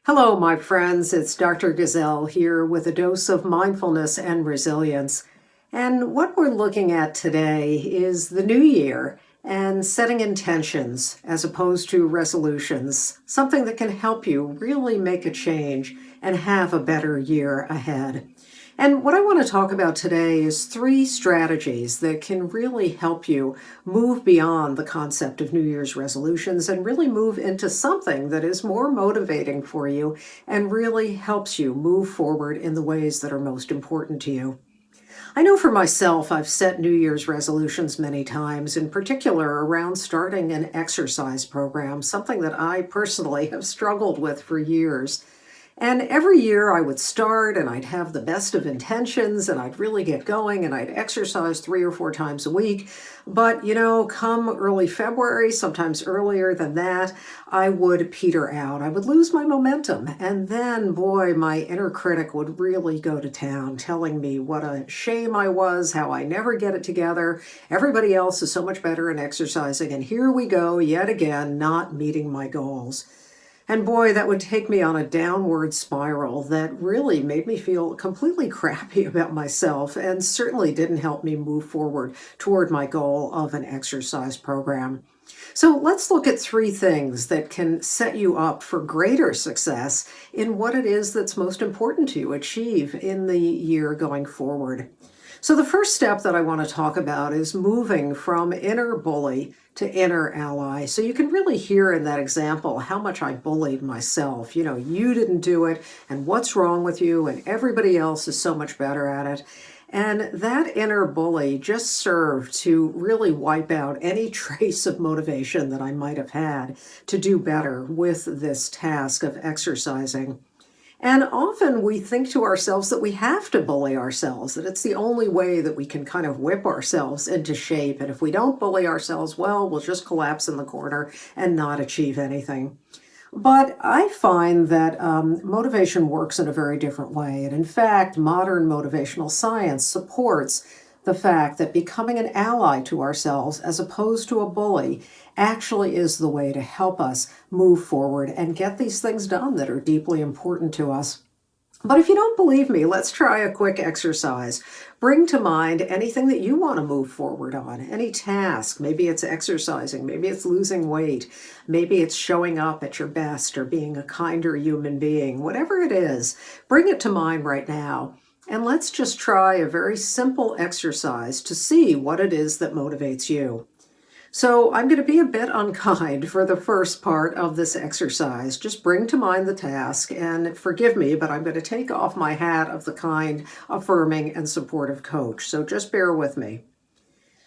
Hello, my friends. It's Dr. Gazelle here with a dose of mindfulness and resilience. And what we're looking at today is the new year and setting intentions as opposed to resolutions, something that can help you really make a change and have a better year ahead. And what I want to talk about today is 3 strategies that can really help you move beyond the concept of New Year's resolutions and really move into something that is more motivating for you and really helps you move forward in the ways that are most important to you. I know for myself, I've set New Year's resolutions many times, in particular around starting an exercise program, something that I personally have struggled with for years. And every year I would start and I'd have the best of intentions and I'd really get going and I'd exercise 3 or 4 times a week. But, come early February, sometimes earlier than that, I would peter out. I would lose my momentum. And then, boy, my inner critic would really go to town, telling me what a shame I was, how I never get it together. Everybody else is so much better in exercising. And here we go yet again, not meeting my goals. And boy, that would take me on a downward spiral that really made me feel completely crappy about myself and certainly didn't help me move forward toward my goal of an exercise program. So let's look at 3 things that can set you up for greater success in what it is that's most important to you achieve in the year going forward. So the first step that I want to talk about is moving from inner bully to inner ally. So you can really hear in that example how much I bullied myself. You didn't do it, and what's wrong with you, and everybody else is so much better at it. And that inner bully just served to really wipe out any trace of motivation that I might have had to do better with this task of exercising. And often we think to ourselves that we have to bully ourselves, that it's the only way that we can kind of whip ourselves into shape. And if we don't bully ourselves, well, we'll just collapse in the corner and not achieve anything. But I find that motivation works in a very different way. And in fact, modern motivational science supports the fact that becoming an ally to ourselves as opposed to a bully actually is the way to help us move forward and get these things done that are deeply important to us. But if you don't believe me, let's try a quick exercise. Bring to mind anything that you want to move forward on, any task. Maybe it's exercising, maybe it's losing weight, maybe it's showing up at your best or being a kinder human being. Whatever it is, bring it to mind right now. And let's just try a very simple exercise to see what it is that motivates you. So I'm going to be a bit unkind for the first part of this exercise. Just bring to mind the task and forgive me, but I'm going to take off my hat of the kind, affirming and supportive coach. So just bear with me.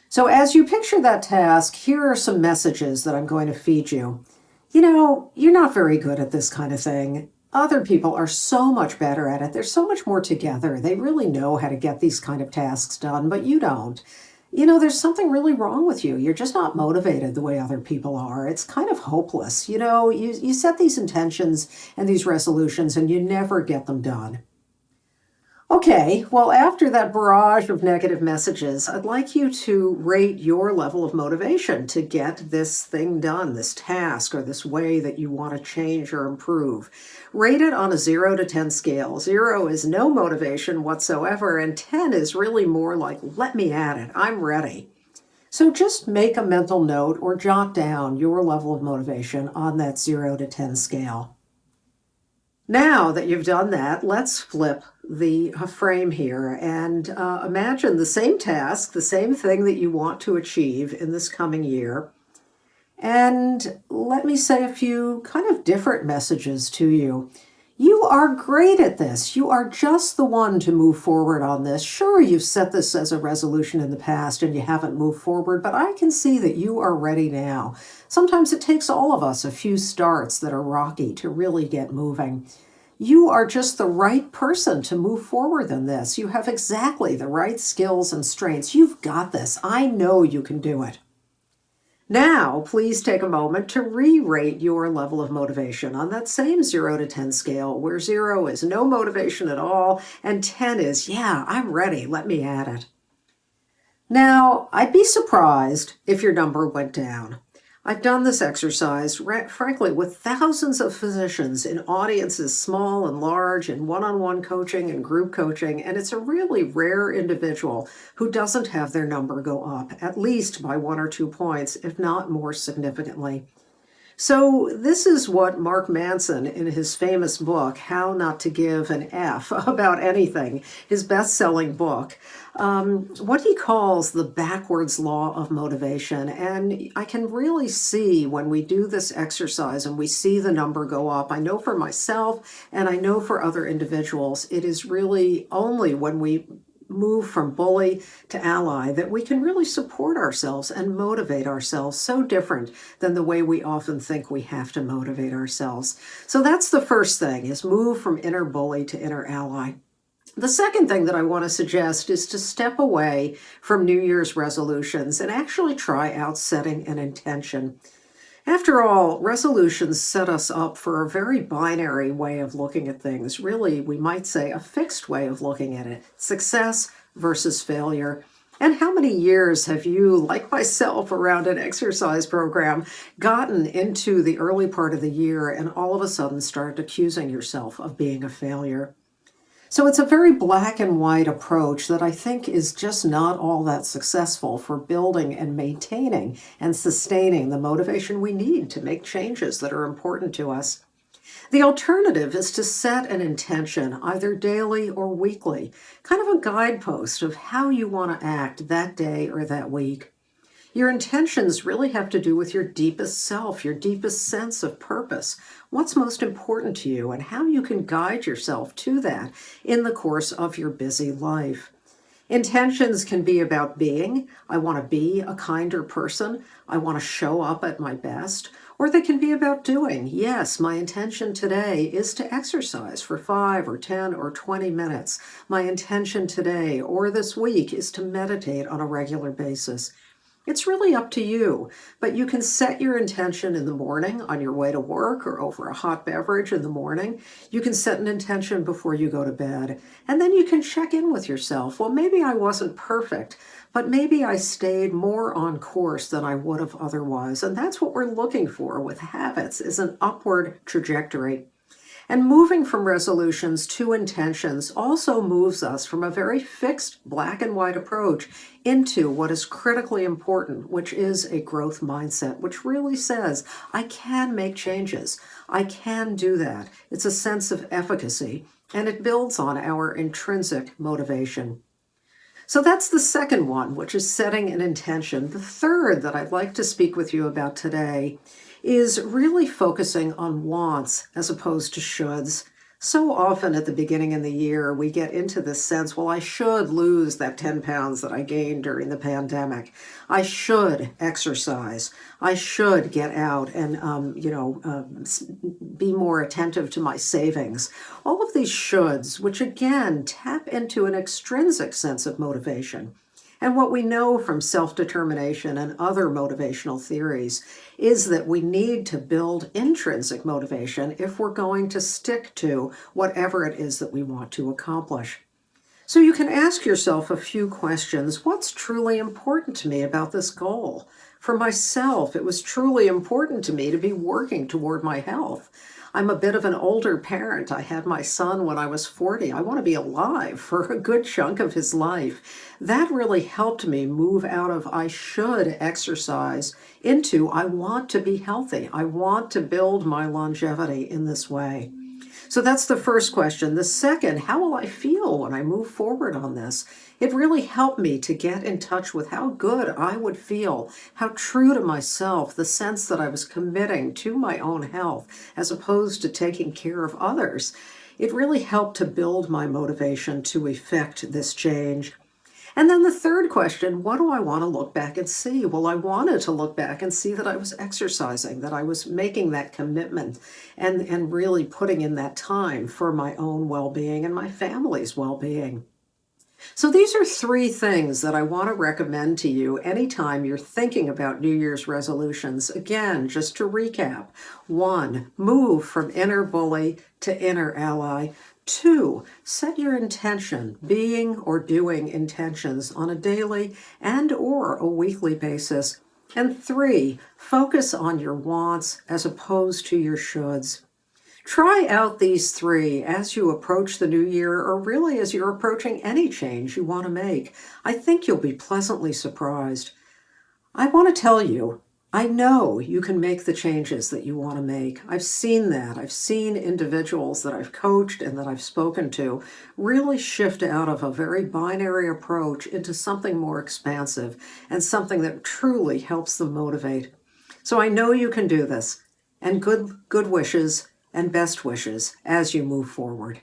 So as you picture that task, here are some messages that I'm going to feed you. You're not very good at this kind of thing. Other people are so much better at it. They're so much more together. They really know how to get these kind of tasks done, but you don't. There's something really wrong with you. You're just not motivated the way other people are. It's kind of hopeless. You set these intentions and these resolutions and you never get them done. Okay, well, after that barrage of negative messages, I'd like you to rate your level of motivation to get this thing done, this task, or this way that you want to change or improve. Rate it on a 0 to 10 scale. 0 is no motivation whatsoever, and 10 is really more like, let me at it, I'm ready. So just make a mental note or jot down your level of motivation on that 0 to 10 scale. Now that you've done that, let's flip the frame here and imagine the same task, the same thing that you want to achieve in this coming year. And let me say a few kind of different messages to you. You are great at this. You are just the one to move forward on this. Sure, you've set this as a resolution in the past and you haven't moved forward, but I can see that you are ready now. Sometimes it takes all of us a few starts that are rocky to really get moving. You are just the right person to move forward in this. You have exactly the right skills and strengths. You've got this. I know you can do it. Now, please take a moment to re-rate your level of motivation on that same 0 to 10 scale, where 0 is no motivation at all, and 10 is, yeah, I'm ready, let me at it. Now, I'd be surprised if your number went down. I've done this exercise, frankly, with thousands of physicians in audiences small and large, in one-on-one coaching and group coaching, and it's a really rare individual who doesn't have their number go up, at least by 1 or 2 points, if not more significantly. So, this is what Mark Manson, in his famous book, How Not to Give an F About Anything, his best selling book, what he calls the backwards law of motivation. And I can really see when we do this exercise and we see the number go up. I know for myself and I know for other individuals, it is really only when we move from bully to ally that we can really support ourselves and motivate ourselves, so different than the way we often think we have to motivate ourselves. So that's the first thing, is move from inner bully to inner ally. The second thing that I want to suggest is to step away from New Year's resolutions and actually try out setting an intention. After all, resolutions set us up for a very binary way of looking at things. Really, we might say a fixed way of looking at it. Success versus failure. And how many years have you, like myself, around an exercise program, gotten into the early part of the year and all of a sudden started accusing yourself of being a failure? So it's a very black and white approach that I think is just not all that successful for building and maintaining and sustaining the motivation we need to make changes that are important to us. The alternative is to set an intention, either daily or weekly, kind of a guidepost of how you want to act that day or that week. Your intentions really have to do with your deepest self, your deepest sense of purpose, what's most important to you, and how you can guide yourself to that in the course of your busy life. Intentions can be about being, I want to be a kinder person, I want to show up at my best, or they can be about doing. Yes, my intention today is to exercise for 5 or 10 or 20 minutes. My intention today or this week is to meditate on a regular basis. It's really up to you, but you can set your intention in the morning on your way to work or over a hot beverage in the morning. You can set an intention before you go to bed, and then you can check in with yourself. Well, maybe I wasn't perfect, but maybe I stayed more on course than I would have otherwise. And that's what we're looking for with habits, is an upward trajectory. And moving from resolutions to intentions also moves us from a very fixed black and white approach into what is critically important, which is a growth mindset, which really says, I can make changes. I can do that. It's a sense of efficacy, and it builds on our intrinsic motivation. So that's the second one, which is setting an intention. The third that I'd like to speak with you about today is really focusing on wants as opposed to shoulds. So often at the beginning of the year, we get into this sense, well, I should lose that 10 pounds that I gained during the pandemic. I should exercise. I should get out and, be more attentive to my savings. All of these shoulds, which again tap into an extrinsic sense of motivation. And what we know from self-determination and other motivational theories is that we need to build intrinsic motivation if we're going to stick to whatever it is that we want to accomplish. So you can ask yourself a few questions. What's truly important to me about this goal? For myself, it was truly important to me to be working toward my health. I'm a bit of an older parent. I had my son when I was 40. I want to be alive for a good chunk of his life. That really helped me move out of I should exercise into I want to be healthy. I want to build my longevity in this way. So that's the first question. The second, how will I feel when I move forward on this? It really helped me to get in touch with how good I would feel, how true to myself, the sense that I was committing to my own health as opposed to taking care of others. It really helped to build my motivation to effect this change. And then the third question, what do I want to look back and see? Well, I wanted to look back and see that I was exercising, that I was making that commitment and really putting in that time for my own well-being and my family's well-being. So these are 3 things that I want to recommend to you anytime you're thinking about New Year's resolutions. Again, just to recap. 1, move from inner bully to inner ally. 2, set your intention, being or doing intentions on a daily and or a weekly basis. And 3, focus on your wants as opposed to your shoulds. Try out these 3 as you approach the new year, or really as you're approaching any change you want to make. I think you'll be pleasantly surprised. I want to tell you, I know you can make the changes that you want to make. I've seen that. I've seen individuals that I've coached and that I've spoken to really shift out of a very binary approach into something more expansive and something that truly helps them motivate. So I know you can do this, and good wishes and best wishes as you move forward.